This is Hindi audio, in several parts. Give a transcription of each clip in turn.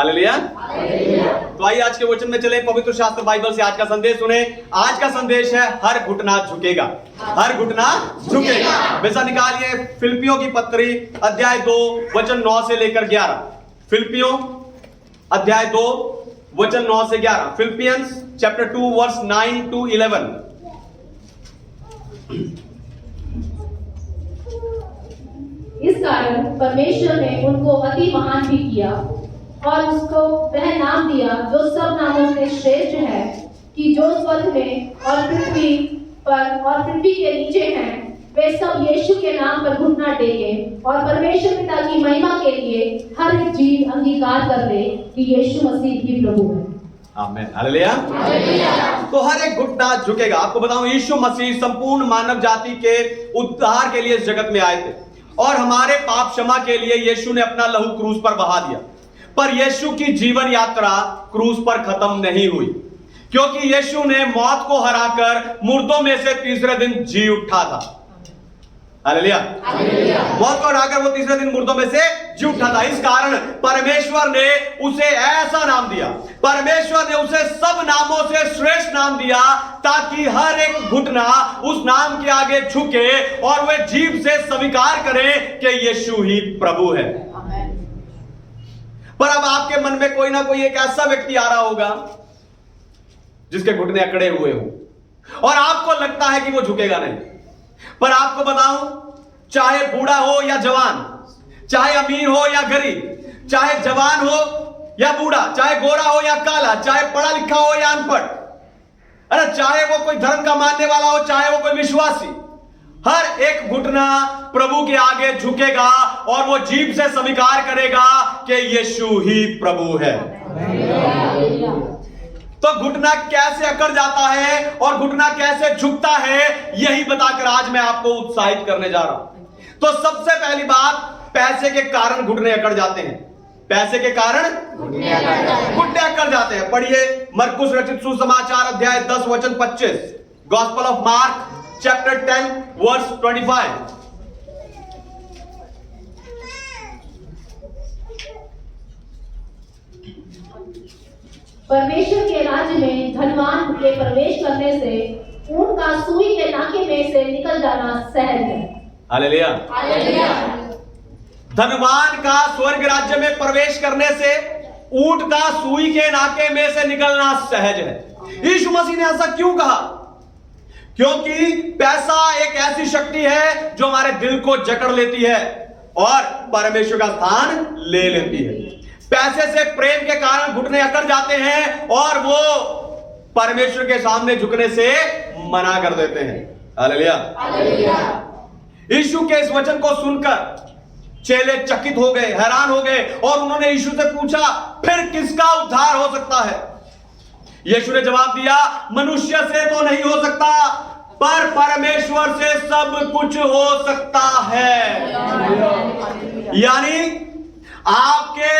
हालेलुया। तो आइए आज के वचन में चले, पवित्र शास्त्र बाइबल से आज का संदेश सुने। आज का संदेश है हर घुटना झुकेगा, हर घुटना झुकेगा। वैसा निकालिए फिलिपियों की पत्री अध्याय 2 वचन 9 से लेकर 11। फिलिपियों अध्याय 2 वचन 9 से 11। Philippians chapter 2 verse 9 to 11। इस कारण परमेश्वर ने उनको अति महान भी किया और उसको वह नाम दिया जो सब नामों से श्रेष्ठ है, कि जो स्वर्ग में और पृथ्वी पर और पृथ्वी के नीचे हैं, वे सब यीशु के नाम पर घुटना टेके और परमेश्वर पिता की महिमा के लिए हर एक जीव अंगीकार कर ले कि यीशु मसीह ही प्रभु है। आमीन, हालेलुया। तो हर एक घुटना झुकेगा। आपको बताऊं, यीशु मसीह संपूर्ण मानव जाति के उद्धार के लिए इस जगत में आए थे और हमारे पाप क्षमा के लिए यीशु ने अपना लहू क्रूस पर बहा दिया। पर यीशु की जीवन यात्रा क्रूस पर खत्म नहीं हुई, क्योंकि यीशु ने मौत को हराकर मुर्दों में से तीसरे दिन जी उठा था। हालेलुया। मौत को हराकर वो तीसरे दिन मुर्दों में से जी उठा था। इस कारण परमेश्वर ने उसे ऐसा नाम दिया, परमेश्वर ने उसे सब नामों से श्रेष्ठ नाम दिया, ताकि हर एक घुटना उस नाम के आगे झुके और वे जीभ से स्वीकार करें कि यीशु ही प्रभु है। पर अब आपके मन में कोई ना कोई एक ऐसा व्यक्ति आ रहा होगा जिसके घुटने अकड़े हुए हो और आपको लगता है कि वो झुकेगा नहीं। पर आपको बताऊं, चाहे बूढ़ा हो या जवान, चाहे अमीर हो या गरीब, चाहे जवान हो या बूढ़ा, चाहे गोरा हो या काला, चाहे पढ़ा लिखा हो या अनपढ़, अरे चाहे वो कोई धर्म का मानने वाला हो, चाहे वो कोई विश्वासी, हर एक घुटना प्रभु के आगे झुकेगा और वो जीभ से स्वीकार करेगा कि यीशु ही प्रभु है। तो घुटना कैसे अकड़ जाता है और घुटना कैसे झुकता है, यही बताकर आज मैं आपको उत्साहित करने जा रहा हूं। तो सबसे पहली बात, पैसे के कारण घुटने अकड़ जाते हैं। पैसे के कारण घुटने अकड़ जाते हैं। पढ़िए मरकुस रचित सुसमाचार अध्याय 10 वचन 25। Gospel of Mark chapter 10 verse 25। परमेश्वर के राज्य में धनवान के प्रवेश करने से ऊंट का सुई के नाके में से निकल जाना सहज है। हालेलुया। धनवान का स्वर्ग राज्य में प्रवेश करने से ऊंट का सुई के नाके में से निकलना सहज है। यीशु मसीह ने ऐसा क्यों कहा? क्योंकि पैसा एक ऐसी शक्ति है जो हमारे दिल को जकड़ लेती है और परमेश्वर का स्थान ले लेती है। पैसे से प्रेम के कारण घुटने अकड़ जाते हैं और वो परमेश्वर के सामने झुकने से मना कर देते हैं। हालेलुया। यीशु के इस वचन को सुनकर चेले चकित हो गए, हैरान हो गए और उन्होंने यीशु से पूछा, फिर किसका उद्धार हो सकता है? यीशु ने जवाब दिया, मनुष्य से तो नहीं हो सकता, पर परमेश्वर से सब कुछ हो सकता है। यानी आपके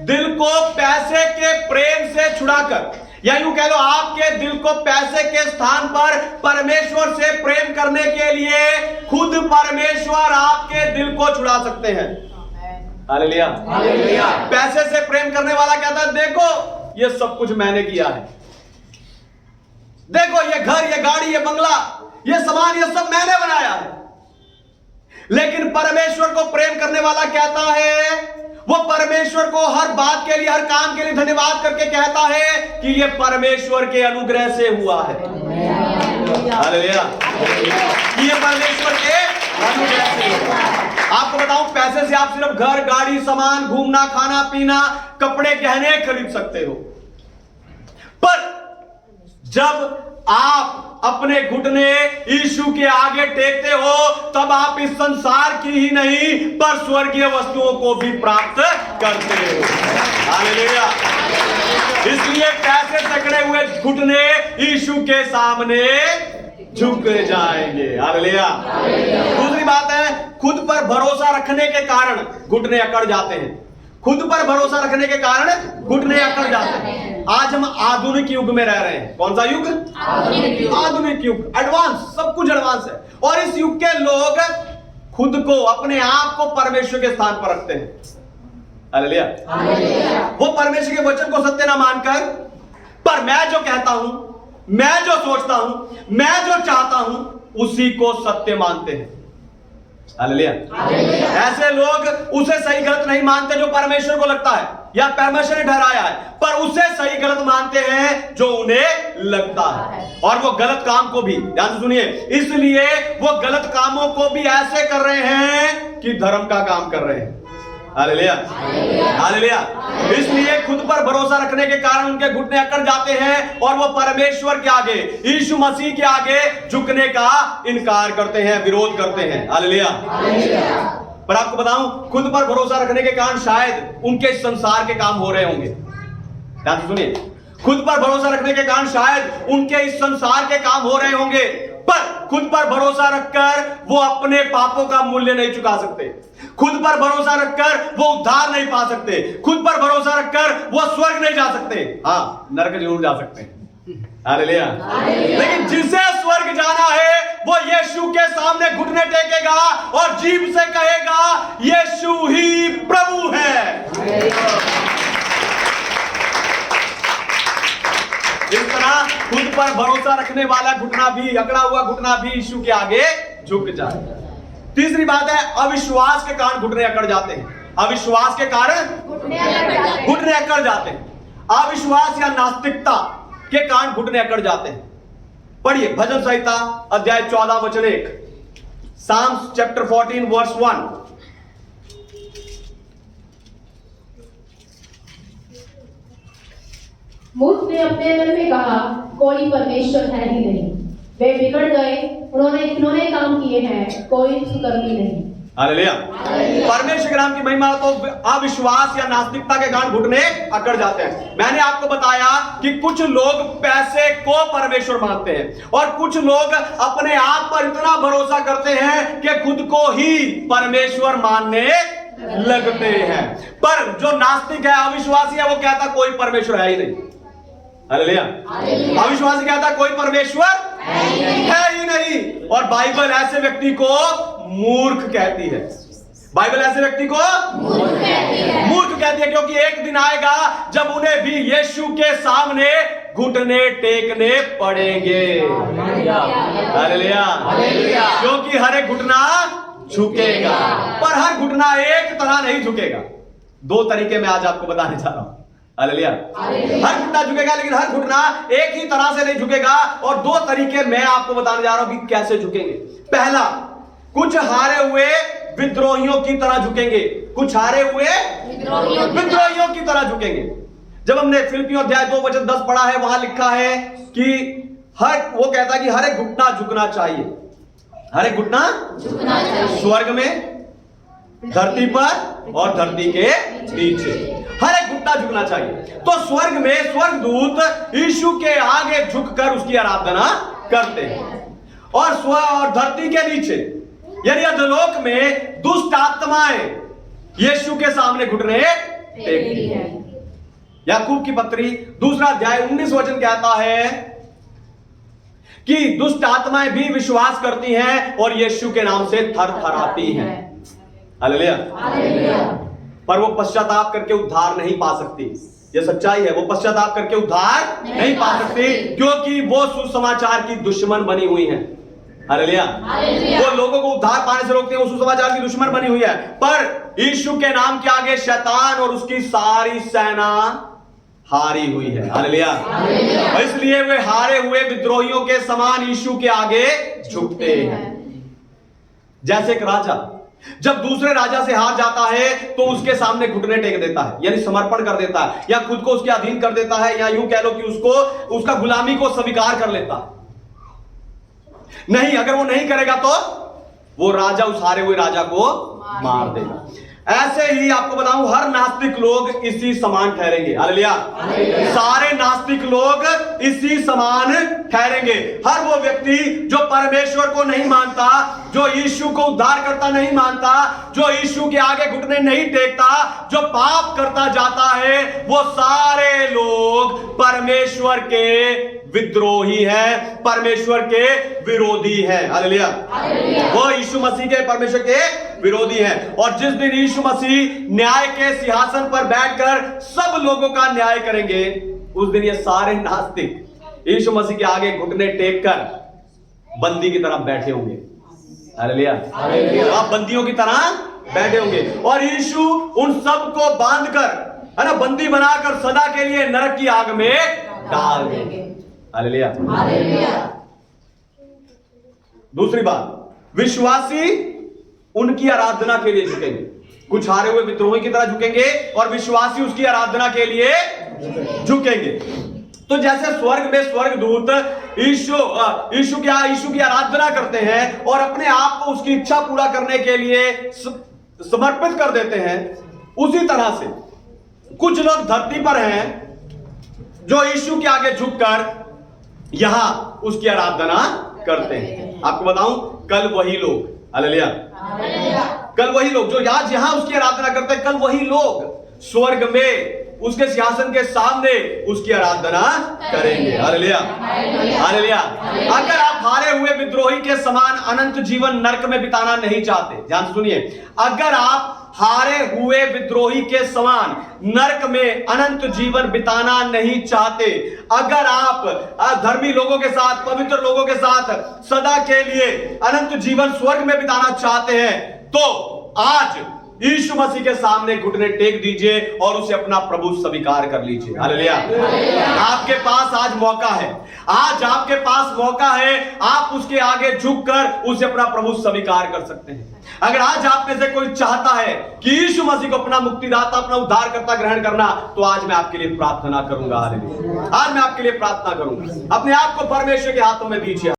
दिल को पैसे के प्रेम से छुड़ाकर, या यूं कह लो आपके दिल को पैसे के स्थान पर परमेश्वर से प्रेम करने के लिए खुद परमेश्वर आपके दिल को छुड़ा सकते हैं। हालेलुया। पैसे से प्रेम करने वाला कहता है, देखो ये सब कुछ मैंने किया है, देखो ये घर, ये गाड़ी, ये बंगला, ये सामान, ये सब मैंने बनाया है। लेकिन परमेश्वर को प्रेम करने वाला कहता है, वो परमेश्वर को हर बात के लिए, हर काम के लिए धन्यवाद करके कहता है कि ये परमेश्वर के अनुग्रह से हुआ है। हालेलुया। ये परमेश्वर के अनुग्रह से हुआ है। आपको बताऊं, पैसे से आप सिर्फ घर, गाड़ी, सामान, घूमना, खाना पीना, कपड़े, गहने खरीद सकते हो, पर जब आप अपने घुटने यीशु के आगे टेकते हो, तब आप इस संसार की ही नहीं पर स्वर्गीय वस्तुओं को भी प्राप्त करते हो। हालेलुया। इसलिए पैसे से अकड़े हुए घुटने यीशु के सामने झुक जाएंगे। हालेलुया। दूसरी बात है, खुद पर भरोसा रखने के कारण घुटने अकड़ जाते हैं। खुद पर भरोसा रखने के कारण घुटने अकड़ जाते हैं। आज हम आधुनिक युग में रह रहे हैं। कौन सा युग? आधुनिक युग। एडवांस, सब कुछ एडवांस है। और इस युग के लोग खुद को, अपने आप को परमेश्वर के स्थान पर रखते हैं। हालेलुया। वो परमेश्वर के वचन को सत्य ना मानकर, पर मैं जो कहता हूं, मैं जो सोचता हूं, मैं जो चाहता हूं, उसी को सत्य मानते हैं। हालेलुया। ऐसे लोग उसे सही गलत नहीं मानते जो परमेश्वर को लगता है या परमेश्वर ने ठहराया है, पर उसे सही गलत मानते हैं जो उन्हें लगता है। और वो गलत काम को भी, ध्यान से सुनिए, इसलिए वो गलत कामों को भी ऐसे कर रहे हैं कि धर्म का काम कर रहे हैं। Hallelujah, hallelujah. इसलिए खुद पर भरोसा रखने के कारण उनके घुटने अकड़ जाते हैं और वो परमेश्वर के आगे, यीशु मसीह के आगे झुकने का इनकार करते हैं, विरोध करते हैं। हालेलुया। पर आपको बताऊं, खुद पर भरोसा रखने के कारण शायद उनके इस संसार के काम हो रहे होंगे। ध्यान से सुनिए, खुद पर भरोसा रखने के कारण शायद उनके इस संसार के काम हो रहे होंगे, पर खुद पर भरोसा रखकर वो अपने पापों का मूल्य नहीं चुका सकते। खुद पर भरोसा रखकर वो उद्धार नहीं पा सकते। खुद पर भरोसा रखकर वो स्वर्ग नहीं जा सकते। हाँ, नरक जरूर जा सकते हैं। हालेलुया। लेकिन जिसे स्वर्ग जाना है वो यीशु के सामने घुटने टेकेगा और जीभ से कहेगा यीशु ही प्रभु है। इस तरह खुद पर भरोसा रखने वाला घुटना भी, अकड़ा हुआ घुटना भी यीशु के आगे झुक जाएगा। तीसरी बात है, अविश्वास के कारण घुटने अकड़ जाते हैं। अविश्वास के कारण घुटने अकड़ जाते हैं। अविश्वास या नास्तिकता के कारण घुटने अकड़ जाते हैं। पढ़िए भजन संहिता अध्याय 14 वचन 1, साम्स चैप्टर 14 वर्स 1। मूर्ख ने अपने मन में कहा, कोई परमेश्वर है ही नहीं। वे बिगड़ गए, उन्होंने काम किए हैं, कोई सुकर्मी नहीं। हालेलुया। परमेश्वर के नाम की महिमा। तो अविश्वास या नास्तिकता के कारण घुटने अकड़ जाते हैं। मैंने आपको बताया कि कुछ लोग पैसे को परमेश्वर मानते हैं और कुछ लोग अपने आप पर इतना भरोसा करते हैं कि खुद को ही परमेश्वर मानने लगते हैं। पर जो नास्तिक है, अविश्वासी है, वो कहता कोई परमेश्वर है ही नहीं। हालेलुया। अविश्वासी कहता कोई परमेश्वर है ही नहीं। और बाइबल ऐसे व्यक्ति को मूर्ख कहती है। बाइबल ऐसे व्यक्ति को मूर्ख कहती है, क्योंकि एक दिन आएगा जब उन्हें भी यीशु के सामने घुटने टेकने पड़ेंगे। हालेलुया। क्योंकि हर एक घुटना झुकेगा, पर हर घुटना एक तरह नहीं झुकेगा। दो तरीके में आज आपको बताने जा रहा हूं। हालेलुया। हर घुटना झुकेगा, लेकिन हर घुटना एक ही तरह से नहीं झुकेगा। और दो तरीके मैं आपको बताने जा रहा हूं कि कैसे झुकेंगे। पहला, कुछ हारे हुए विद्रोहियों की तरह झुकेंगे। कुछ हारे हुए विद्रोहियों की तरह झुकेंगे। जब हमने फिलिप्पियों अध्याय 2 वचन 10 पढ़ा है, वहां लिखा है कि वो कहता है कि हर एक घुटना झुकना चाहिए। हर एक घुटना झुकना चाहिए, स्वर्ग में, धरती पर और धरती के नीचे। हर एक घुटना झुकना चाहिए। तो स्वर्ग में स्वर्गदूत यीशु के आगे झुककर उसकी आराधना करते हैं। और धरती के नीचे यानी अधोलोक में दुष्ट आत्माएं यीशु के सामने घुटने टेकती हैं। याकूब की पत्री 2 अध्याय 19 वचन कहता है कि दुष्ट आत्माएं भी विश्वास करती हैं और यीशु के नाम से थरथराती हैं। हालेलुया। पर वो पश्चाताप करके उद्धार नहीं पा सकती। ये सच्चाई है, वो पश्चाताप करके उद्धार नहीं पा सकती, क्योंकि वो सुसमाचार की दुश्मन बनी हुई है। हालेलुया। वो लोगों को उद्धार पाने से रोकते हैं, वो सुसमाचार की दुश्मन बनी हुई है। पर यीशु के नाम के आगे शैतान और उसकी सारी सेना हारी हुई है। हालेलुया। इसलिए वे हारे हुए विद्रोहियों के समान यीशु के आगे झुकते हैं। जैसे एक राजा जब दूसरे राजा से हार जाता है तो उसके सामने घुटने टेक देता है, यानी समर्पण कर देता है, या खुद को उसके अधीन कर देता है, या यूं कह लो कि उसका गुलामी को स्वीकार कर लेता है। नहीं, अगर वो नहीं करेगा तो वो राजा उस हारे हुए राजा को मार देगा। ऐसे ही आपको बताऊं, हर नास्तिक लोग इसी समान ठहरेंगे। हालेलुया। सारे नास्तिक लोग इसी समान ठहरेंगे। हर वो व्यक्ति जो परमेश्वर को नहीं मानता, जो यीशु को उद्धार करता नहीं मानता, जो यीशु के आगे घुटने नहीं टेकता, जो पाप करता जाता है, वो सारे लोग परमेश्वर के विद्रोही हैं, परमेश्वर के विरोधी हैं। हालेलुया। वो यीशु मसीह के परमेश्वर के विरोधी हैं। और जिस दिन यीशु मसीह न्याय के सिंहासन पर बैठकर सब लोगों का न्याय करेंगे, उस दिन ये सारे नास्तिक यीशु मसीह के आगे घुटने टेक कर बंदी की तरह बैठे होंगे। हालेलुया, आप बंदियों की तरह बैठे होंगे और यीशु उन सब को बांध कर, है ना, बंदी बनाकर सदा के लिए नरक की आग में डाल देंगे। हालेलुया। दूसरी बात, विश्वासी उनकी आराधना के लिए झुकेंगे। कुछ हारे हुए विद्रोही की तरह झुकेंगे और विश्वासी उसकी आराधना के लिए झुकेंगे। तो जैसे स्वर्ग में स्वर्गदूत यीशु की आराधना करते हैं और अपने आप को उसकी इच्छा पूरा करने के लिए समर्पित कर देते हैं, उसी तरह से कुछ लोग धरती पर हैं जो यीशु के आगे झुककर यहां उसकी आराधना करते हैं। आपको बताऊं, कल वही लोग, हालेलुया, कल वही लोग जो आज यहां उसकी आराधना करते हैं, कल वही लोग स्वर्ग में उसके सिंहासन के सामने उसकी आराधना करेंगे। Hallelujah, hallelujah. अगर आप हारे हुए विद्रोही के समान अनंत जीवन नरक में बिताना नहीं चाहते, ध्यान सुनिए, अगर आप हारे हुए विद्रोही के समान नरक में अनंत जीवन बिताना नहीं चाहते, अगर आप धर्मी लोगों के साथ, पवित्र लोगों के साथ सदा के लिए अनंत जीवन स्वर्ग में बिताना चाहते हैं, तो आज यीशु मसीह के सामने घुटने टेक दीजिए और उसे अपना प्रभु स्वीकार कर लीजिए। हालेलुया। आपके पास आज मौका है, आज आपके पास मौका है, आप उसके आगे झुककर उसे अपना प्रभु स्वीकार कर सकते हैं। अगर आज आप में से कोई चाहता है कि यीशु मसीह को अपना मुक्तिदाता, अपना उद्धारकर्ता ग्रहण करना, तो आज मैं आपके लिए प्रार्थना करूंगा। हालेलुया, आज मैं आपके लिए प्रार्थना करूंगा। अपने आप को परमेश्वर के हाथों में दीजिए।